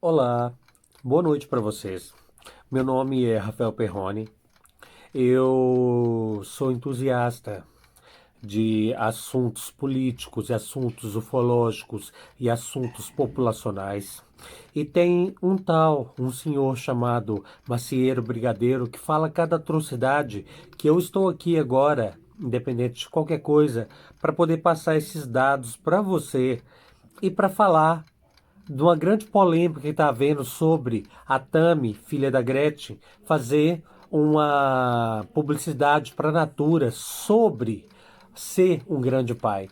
Olá, boa noite para vocês. Meu nome é Rafael Perrone. Eu sou entusiasta de assuntos políticos e assuntos ufológicos e assuntos populacionais. E tem um senhor chamado Macieiro Brigadeiro que fala cada atrocidade que eu estou aqui agora, independente de qualquer coisa, para poder passar esses dados para você e para falar de uma grande polêmica que está havendo sobre a Tami, filha da Gretchen, fazer uma publicidade para a Natura sobre ser um grande pai.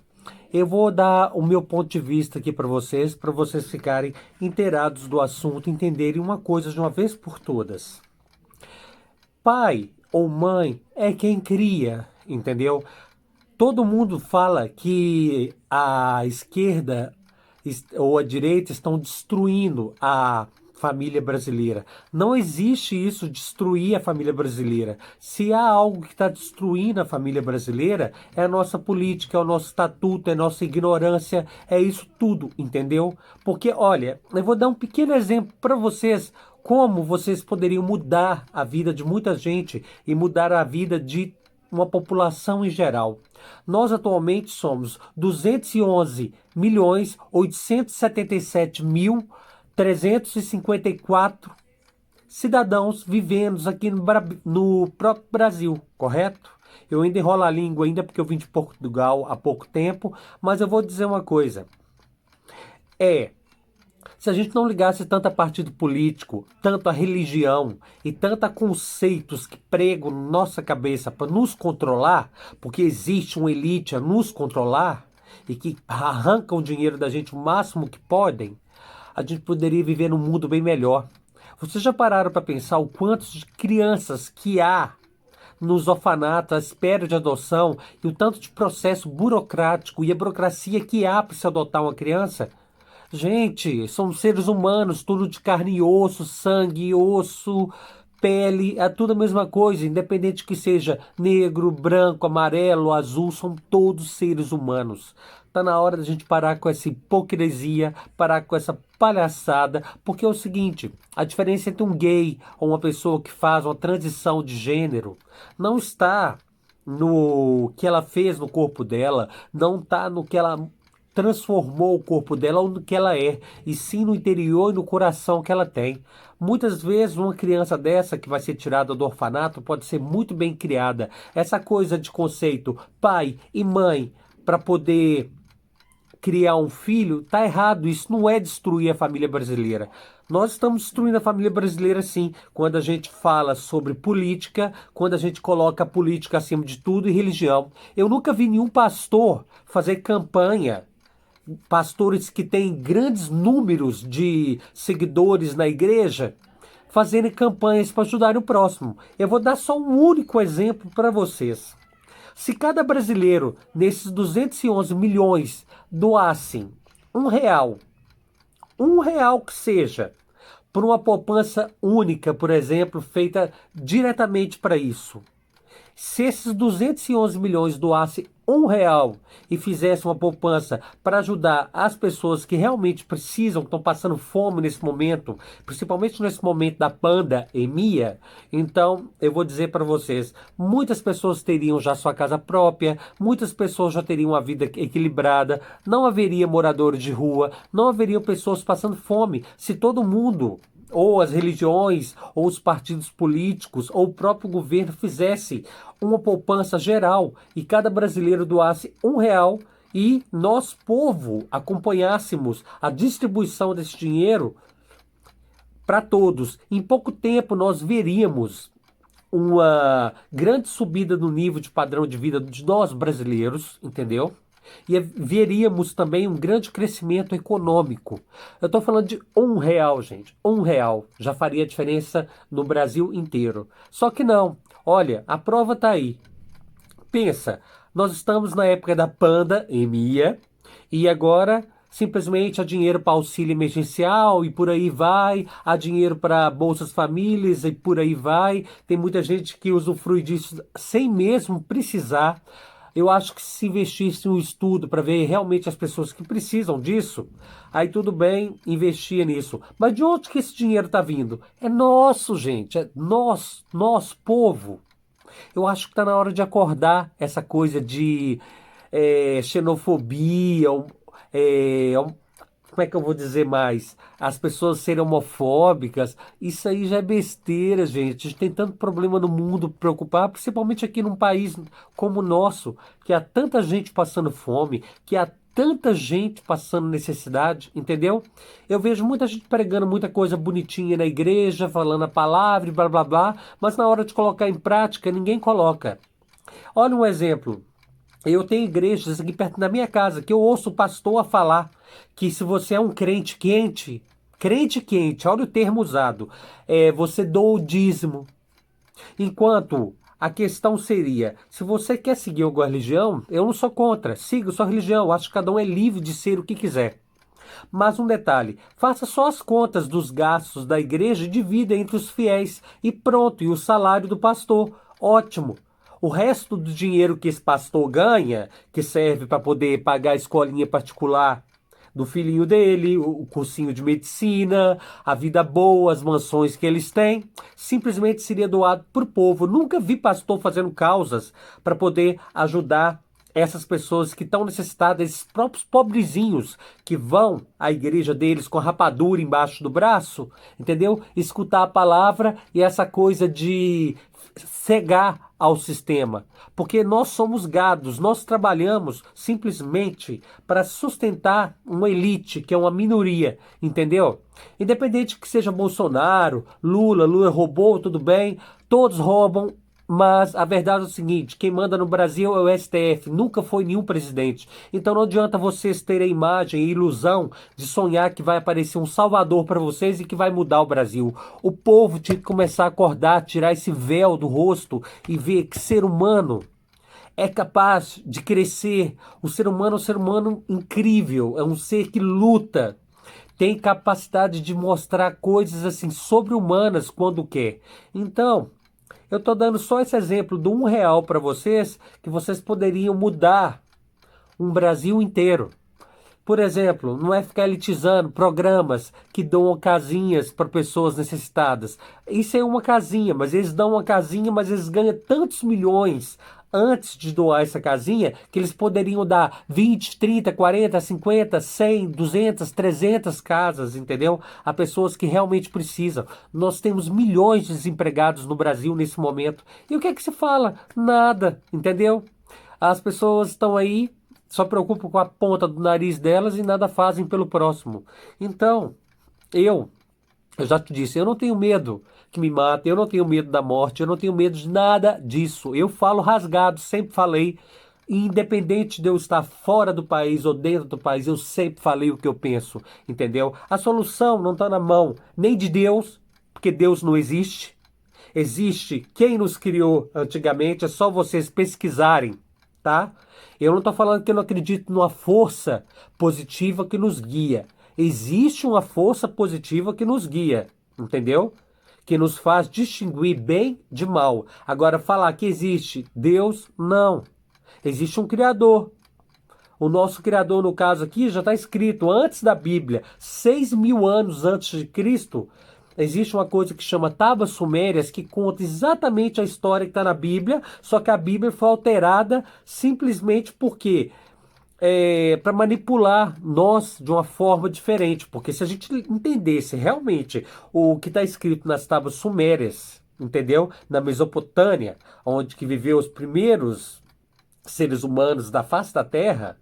Eu vou dar o meu ponto de vista aqui para vocês ficarem inteirados do assunto, entenderem uma coisa de uma vez por todas. Pai ou mãe é quem cria, entendeu? Todo mundo fala que a esquerda ou a direita estão destruindo a família brasileira. Não existe isso, destruir a família brasileira. Se há algo que está destruindo a família brasileira, é a nossa política, é o nosso estatuto, é a nossa ignorância, é isso tudo, entendeu? Porque, olha, eu vou dar um pequeno exemplo para vocês como vocês poderiam mudar a vida de muita gente e mudar a vida de uma população em geral. Nós atualmente somos 211 milhões 877 mil 354 cidadãos vivendo aqui no próprio Brasil, correto? Eu ainda enrolo a língua ainda porque eu vim de Portugal há pouco tempo, mas eu vou dizer uma coisa. É Se a gente não ligasse tanto a partido político, tanto a religião e tanto a conceitos que pregam nossa cabeça para nos controlar, porque existe uma elite a nos controlar e que arrancam o dinheiro da gente o máximo que podem, a gente poderia viver num mundo bem melhor. Vocês já pararam para pensar o quanto de crianças que há nos orfanatos à espera de adoção e o tanto de processo burocrático e a burocracia que há para se adotar uma criança? Gente, somos seres humanos, tudo de carne e osso, sangue, osso, pele, é tudo a mesma coisa, independente que seja negro, branco, amarelo, azul, são todos seres humanos. Tá na hora da gente parar com essa hipocrisia, parar com essa palhaçada, porque é o seguinte, a diferença entre um gay ou uma pessoa que faz uma transição de gênero não está no que ela fez no corpo dela, não está no que ela transformou o corpo dela ou no que ela é, e sim no interior e no coração que ela tem. Muitas vezes uma criança dessa que vai ser tirada do orfanato pode ser muito bem criada. Essa coisa de conceito pai e mãe para poder criar um filho, tá errado. Isso não é destruir a família brasileira. Nós estamos destruindo a família brasileira sim, quando a gente fala sobre política, quando a gente coloca a política acima de tudo e religião. Eu nunca vi nenhum pastor fazer campanha, pastores que têm grandes números de seguidores na igreja, fazendo campanhas para ajudar o próximo. Eu vou dar só um único exemplo para vocês. Se cada brasileiro, nesses 211 milhões, doassem R$ 1, R$ 1 que seja, por uma poupança única, por exemplo, feita diretamente para isso. Se esses 211 milhões doassem R$ 1 e fizessem uma poupança para ajudar as pessoas que realmente precisam, que estão passando fome nesse momento, principalmente nesse momento da pandemia, então eu vou dizer para vocês, muitas pessoas teriam já sua casa própria, muitas pessoas já teriam uma vida equilibrada, não haveria moradores de rua, não haveriam pessoas passando fome, se todo mundo ou as religiões, ou os partidos políticos, ou o próprio governo fizesse uma poupança geral e cada brasileiro doasse R$ 1 e nós, povo, acompanhássemos a distribuição desse dinheiro para todos. Em pouco tempo nós veríamos uma grande subida no nível de padrão de vida de nós brasileiros, entendeu? E veríamos também um grande crescimento econômico. Eu estou falando de R$ 1, gente. R$ 1 já faria diferença no Brasil inteiro. Só que não. Olha, a prova está aí. Pensa, nós estamos na época da pandemia e agora simplesmente há dinheiro para auxílio emergencial e por aí vai, há dinheiro para Bolsas Famílias e por aí vai. Tem muita gente que usufrui disso sem mesmo precisar. Eu acho que se investisse em um estudo para ver realmente as pessoas que precisam disso, aí tudo bem, investia nisso. Mas de onde que esse dinheiro está vindo? É nosso, gente, é nós, povo. Eu acho que está na hora de acordar essa coisa de xenofobia, como é que eu vou dizer mais? As pessoas serem homofóbicas, isso aí já é besteira, gente. A gente tem tanto problema no mundo pra preocupar, principalmente aqui num país como o nosso, que há tanta gente passando fome, que há tanta gente passando necessidade, entendeu? Eu vejo muita gente pregando muita coisa bonitinha na igreja, falando a palavra e blá blá blá, mas na hora de colocar em prática, ninguém coloca. Olha um exemplo. Eu tenho igrejas aqui perto da minha casa que eu ouço o pastor a falar que se você é um crente quente, olha o termo usado, você doa o dízimo. Enquanto a questão seria, se você quer seguir alguma religião, eu não sou contra, siga sua religião, acho que cada um é livre de ser o que quiser. Mas um detalhe, faça só as contas dos gastos da igreja e divida entre os fiéis e pronto, e o salário do pastor, ótimo. O resto do dinheiro que esse pastor ganha, que serve para poder pagar a escolinha particular do filhinho dele, o cursinho de medicina, a vida boa, as mansões que eles têm, simplesmente seria doado para o povo. Nunca vi pastor fazendo causas para poder ajudar essas pessoas que estão necessitadas, esses próprios pobrezinhos que vão à igreja deles com a rapadura embaixo do braço, entendeu? Escutar a palavra e essa coisa de cegar ao sistema, porque nós somos gados, nós trabalhamos simplesmente para sustentar uma elite, que é uma minoria, entendeu? Independente que seja Bolsonaro, Lula roubou, tudo bem, todos roubam, mas a verdade é o seguinte, quem manda no Brasil é o STF, nunca foi nenhum presidente. Então não adianta vocês terem a imagem e ilusão de sonhar que vai aparecer um salvador para vocês e que vai mudar o Brasil. O povo tinha que começar a acordar, tirar esse véu do rosto e ver que ser humano é capaz de crescer. O ser humano é um ser humano incrível, é um ser que luta, tem capacidade de mostrar coisas assim sobre-humanas quando quer. Então, eu estou dando só esse exemplo do R$ 1 para vocês, que vocês poderiam mudar um Brasil inteiro. Por exemplo, não é ficar elitizando programas que dão casinhas para pessoas necessitadas. Isso é uma casinha, mas eles dão uma casinha, mas eles ganham tantos milhões antes de doar essa casinha que eles poderiam dar 20, 30, 40, 50, 100, 200, 300 casas, entendeu? A pessoas que realmente precisam. Nós temos milhões de desempregados no Brasil nesse momento. E o que é que se fala? Nada, entendeu? As pessoas estão aí, só preocupam com a ponta do nariz delas e nada fazem pelo próximo. Então, eu já te disse, eu não tenho medo que me matem, eu não tenho medo da morte, eu não tenho medo de nada disso. Eu falo rasgado, sempre falei, independente de eu estar fora do país ou dentro do país, eu sempre falei o que eu penso, entendeu? A solução não está na mão nem de Deus, porque Deus não existe. Existe quem nos criou antigamente, é só vocês pesquisarem, tá? Eu não estou falando que eu não acredito numa força positiva que nos guia. Existe uma força positiva que nos guia, entendeu? Que nos faz distinguir bem de mal. Agora, falar que existe Deus, não. Existe um Criador. O nosso Criador, no caso aqui, já está escrito antes da Bíblia, 6.000 anos antes de Cristo. Existe uma coisa que chama Tábuas Sumérias, que conta exatamente a história que está na Bíblia, só que a Bíblia foi alterada simplesmente porque para manipular nós de uma forma diferente. Porque se a gente entendesse realmente o que está escrito nas Tábuas Sumérias, entendeu? Na Mesopotâmia, onde que viveu os primeiros seres humanos da face da Terra,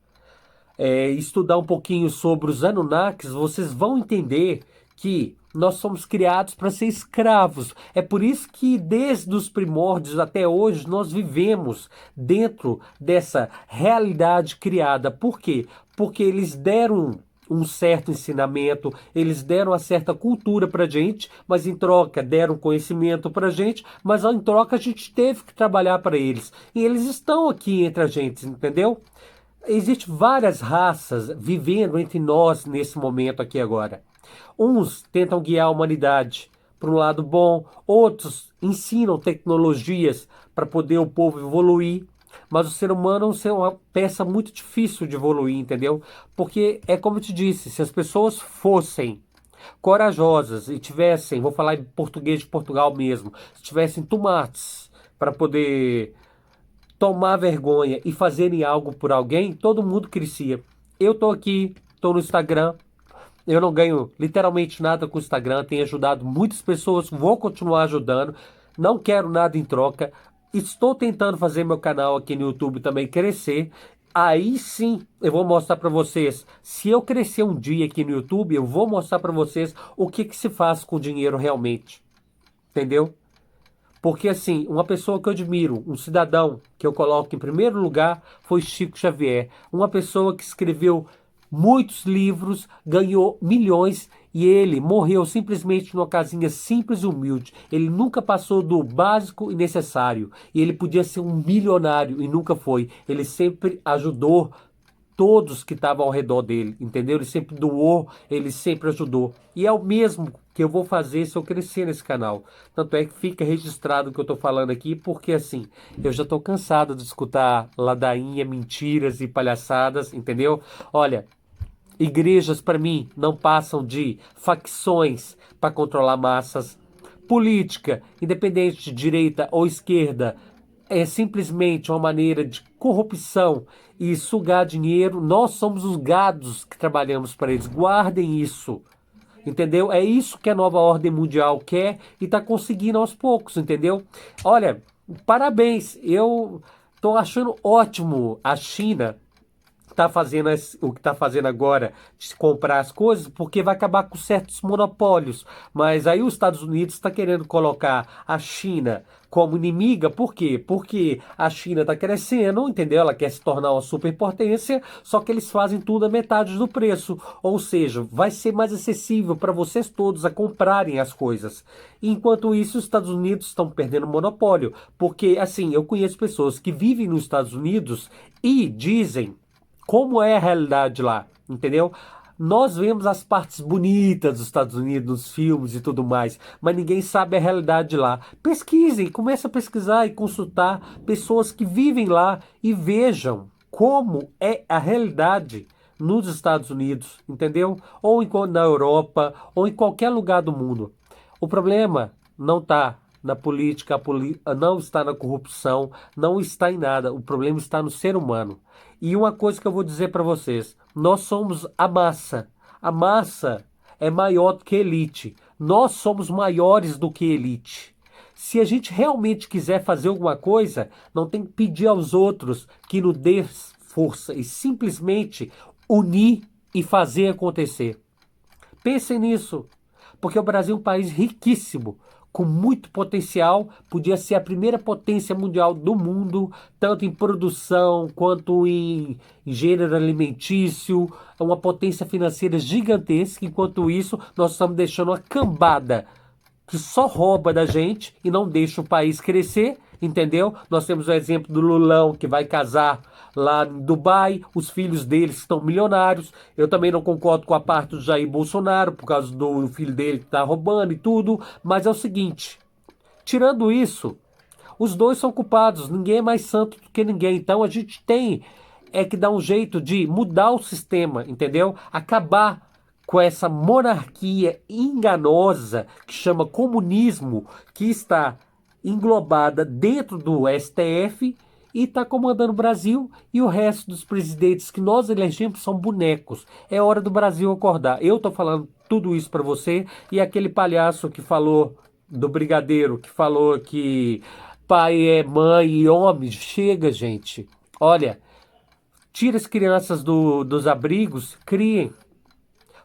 estudar um pouquinho sobre os Anunnakis, vocês vão entender que nós somos criados para ser escravos. É por isso que desde os primórdios até hoje nós vivemos dentro dessa realidade criada. Por quê? Porque eles deram um certo ensinamento, eles deram uma certa cultura para gente, mas em troca deram conhecimento para gente, mas em troca a gente teve que trabalhar para eles. E eles estão aqui entre a gente, entendeu? Existem várias raças vivendo entre nós nesse momento aqui agora. Uns tentam guiar a humanidade para um lado bom, outros ensinam tecnologias para poder o povo evoluir. Mas o ser humano é uma peça muito difícil de evoluir, entendeu? Porque é como eu te disse, se as pessoas fossem corajosas e tivessem, vou falar em português de Portugal mesmo, se tivessem tomates para poder tomar vergonha e fazerem algo por alguém, todo mundo crescia. Eu tô aqui, tô no Instagram, eu não ganho literalmente nada com o Instagram, tenho ajudado muitas pessoas, vou continuar ajudando, não quero nada em troca. Estou tentando fazer meu canal aqui no YouTube também crescer. Aí sim eu vou mostrar para vocês. Se eu crescer um dia aqui no YouTube, eu vou mostrar para vocês o que que se faz com o dinheiro realmente. Entendeu? Porque, assim, uma pessoa que eu admiro, um cidadão que eu coloco em primeiro lugar, foi Chico Xavier. Uma pessoa que escreveu muitos livros, ganhou milhões e ele morreu simplesmente numa casinha simples e humilde. Ele nunca passou do básico e necessário. E ele podia ser um milionário e nunca foi. Ele sempre ajudou todos que estavam ao redor dele, entendeu? Ele sempre doou, ele sempre ajudou. E é o mesmo que eu vou fazer se eu crescer nesse canal. Tanto é que fica registrado o que eu tô falando aqui, porque assim, eu já tô cansado de escutar ladainha, mentiras e palhaçadas, entendeu? Olha, igrejas para mim não passam de facções para controlar massas. Política, independente de direita ou esquerda, é simplesmente uma maneira de corrupção e sugar dinheiro. Nós somos os gados que trabalhamos para eles. Guardem isso. Entendeu? É isso que a nova ordem mundial quer e está conseguindo aos poucos, entendeu? Olha, parabéns. Eu estou achando ótimo a China tá fazendo o que está fazendo agora de comprar as coisas, porque vai acabar com certos monopólios. Mas aí os Estados Unidos está querendo colocar a China como inimiga, por quê? Porque a China está crescendo, entendeu? Ela quer se tornar uma superpotência, só que eles fazem tudo a metade do preço. Ou seja, vai ser mais acessível para vocês todos a comprarem as coisas. Enquanto isso, os Estados Unidos estão perdendo o monopólio. Porque, assim, eu conheço pessoas que vivem nos Estados Unidos e dizem como é a realidade lá, entendeu? Nós vemos as partes bonitas dos Estados Unidos, nos filmes e tudo mais, mas ninguém sabe a realidade lá. Pesquisem, comece a pesquisar e consultar pessoas que vivem lá e vejam como é a realidade nos Estados Unidos, entendeu? Ou na Europa, ou em qualquer lugar do mundo. O problema não está na política, não está na corrupção, não está em nada. O problema está no ser humano. E uma coisa que eu vou dizer para vocês: nós somos a massa. A massa é maior do que a elite. Nós somos maiores do que a elite. Se a gente realmente quiser fazer alguma coisa, não tem que pedir aos outros que nos dê força e simplesmente unir e fazer acontecer. Pensem nisso, porque o Brasil é um país riquíssimo, com muito potencial, podia ser a primeira potência mundial do mundo, tanto em produção quanto em gênero alimentício, é uma potência financeira gigantesca. Enquanto isso, nós estamos deixando uma cambada que só rouba da gente e não deixa o país crescer, entendeu? Nós temos o exemplo do Lulão, que vai casar lá em Dubai, os filhos deles estão milionários. Eu também não concordo com a parte do Jair Bolsonaro, por causa do filho dele que tá roubando e tudo, mas é o seguinte, tirando isso, os dois são culpados, ninguém é mais santo do que ninguém, então a gente tem que dar um jeito de mudar o sistema, entendeu? Acabar com essa monarquia enganosa que chama comunismo, que está englobada dentro do STF e está comandando o Brasil, e o resto dos presidentes que nós elegemos são bonecos. É hora do Brasil acordar. Eu estou falando tudo isso para você, e aquele palhaço que falou do brigadeiro, que falou que pai é mãe e homem, chega, gente. Olha, tira as crianças dos abrigos, criem.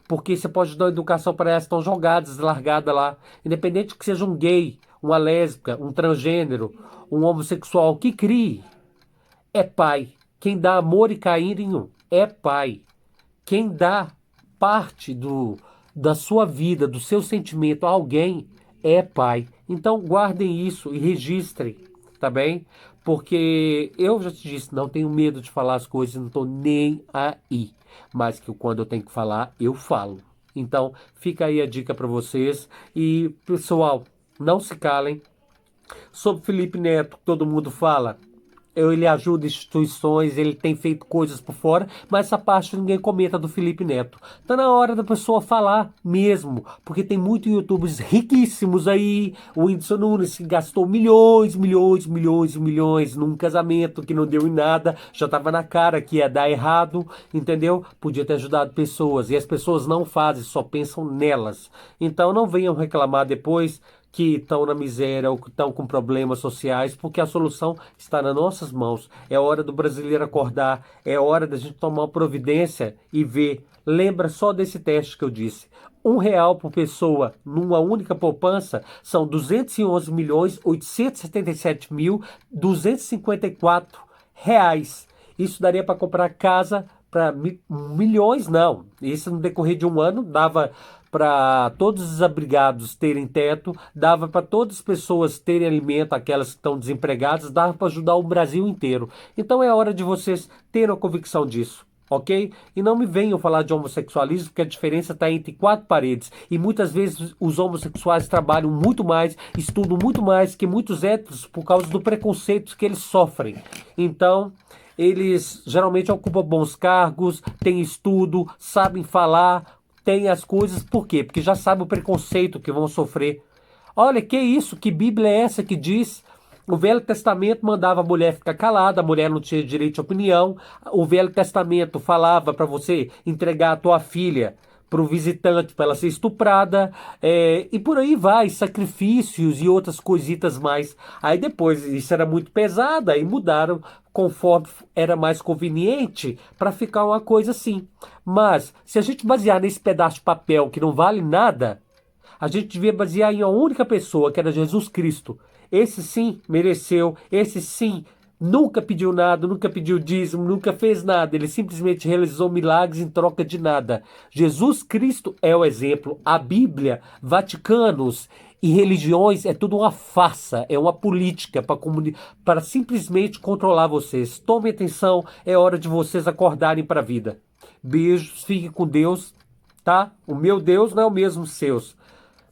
Porque você pode dar educação para elas, estão jogadas, largadas lá. Independente que seja um gay, uma lésbica, um transgênero, um homossexual, que crie. É pai. Quem dá amor e carinho é pai. Quem dá parte da sua vida, do seu sentimento a alguém é pai. Então guardem isso e registrem, tá bem? Porque eu já te disse, não tenho medo de falar as coisas, não estou nem aí. Mas que quando eu tenho que falar, eu falo. Então, fica aí a dica para vocês. E, pessoal, não se calem. Sobre Felipe Neto, todo mundo fala. Ele ajuda instituições, ele tem feito coisas por fora, mas essa parte ninguém comenta do Felipe Neto. Tá na hora da pessoa falar mesmo, porque tem muitos youtubers riquíssimos aí. O Whindersson Nunes que gastou milhões, milhões, milhões, milhões num casamento que não deu em nada, já tava na cara que ia dar errado, entendeu? Podia ter ajudado pessoas, e as pessoas não fazem, só pensam nelas. Então não venham reclamar depois que estão na miséria ou que estão com problemas sociais, porque a solução está nas nossas mãos. É hora do brasileiro acordar, é hora da gente tomar uma providência e ver. Lembra só desse teste que eu disse. R$ 1 por pessoa numa única poupança são 211.877.254 reais. Isso daria para comprar casa para milhões, não. Isso no decorrer de um ano dava para todos os desabrigados terem teto, dava para todas as pessoas terem alimento, aquelas que estão desempregadas, dava para ajudar o Brasil inteiro. Então é hora de vocês terem a convicção disso. Ok? E não me venham falar de homossexualismo, porque a diferença está entre quatro paredes. E muitas vezes os homossexuais trabalham muito mais, estudam muito mais que muitos héteros por causa do preconceito que eles sofrem. Então, eles geralmente ocupam bons cargos, têm estudo, sabem falar, têm as coisas. Por quê? Porque já sabem o preconceito que vão sofrer. Olha, que isso? Que Bíblia é essa que diz? O Velho Testamento mandava a mulher ficar calada, a mulher não tinha direito de opinião. O Velho Testamento falava para você entregar a tua filha para o visitante, para ela ser estuprada, e por aí vai, sacrifícios e outras coisitas mais. Aí depois, isso era muito pesado, aí mudaram conforme era mais conveniente para ficar uma coisa assim. Mas, se a gente basear nesse pedaço de papel que não vale nada, a gente devia basear em uma única pessoa, que era Jesus Cristo. Esse sim mereceu, esse sim nunca pediu nada, nunca pediu dízimo, nunca fez nada. Ele simplesmente realizou milagres em troca de nada. Jesus Cristo é o exemplo. A Bíblia, Vaticanos e religiões é tudo uma farsa, é uma política para simplesmente controlar vocês. Tomem atenção, é hora de vocês acordarem para a vida. Beijos, fiquem com Deus, tá? O meu Deus não é o mesmo seus.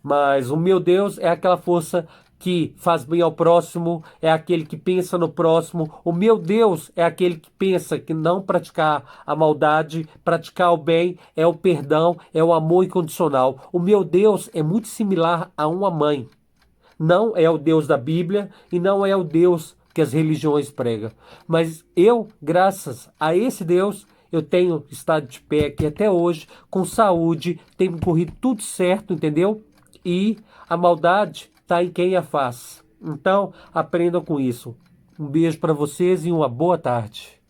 Mas o meu Deus é aquela força que faz bem ao próximo, é aquele que pensa no próximo. O meu Deus é aquele que pensa que não praticar a maldade, praticar o bem, é o perdão, é o amor incondicional. O meu Deus é muito similar a uma mãe. Não é o Deus da Bíblia e não é o Deus que as religiões pregam. Mas eu, graças a esse Deus, eu tenho estado de pé aqui até hoje, com saúde, tem corrido tudo certo, entendeu? E a maldade está em quem a faz. Então, aprendam com isso. Um beijo para vocês e uma boa tarde.